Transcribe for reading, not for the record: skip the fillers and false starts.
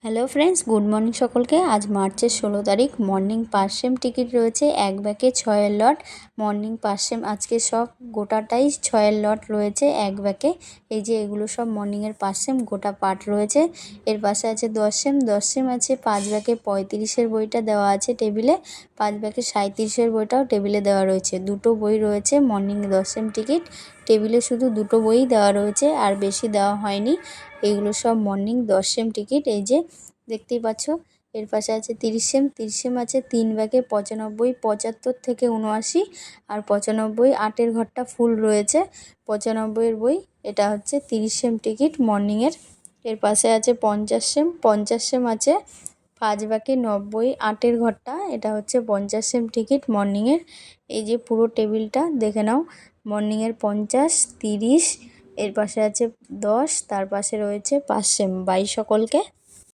Hello friends, good morning সকলকে। আজ মার্চের 16 তারিখ। মর্নিং পার্ট সেম টিকিট রয়েছে এক ব্যাগে 6-এর লট। মর্নিং পার্ট সেম আজকে সব গোটাটাই 6-এর লট রয়েছে এক ব্যাগে। এই যে এগুলো সব মর্নিংয়ের পার্ট সেম গোটা পার্ট রয়েছে। এর পাশে আছে 10 সেম আছে 5 ব্যাগে 35-এর বইটা দেওয়া আছে টেবিলে। 5 ব্যাগে 37-এর বইটাও টেবিলে দেওয়া রয়েছে। দুটো বই রয়েছে মর্নিং 10 সেম টিকিট। টেবিলে শুধু দুটো বই দেওয়া রয়েছে, আর বেশি দেওয়া হয়নি। এইগুলো সব মর্নিং 10 সেম টিকিট। এই যে দেখতেই পাচ্ছ। এর পাশে আছে 30 সেম আছে 3 ব্যাগে 95, 75 থেকে 79 আর 95। 8-এর ঘরটা ফুল রয়েছে। 95-এর বই, এটা হচ্ছে 30 সেম টিকিট মর্নিংয়ের। এর পাশে আছে 50 সেম আছে 5 ব্যাগে 90। 8-এর ঘরটা, এটা হচ্ছে 50 সেম টিকিট মর্নিংয়ের। এই যে পুরো টেবিলটা দেখে নাও। মর্নিংয়ের 50, 30, এর পাশে আছে 10, তার পাশে রয়েছে 5 সেম। বাই সকলকে।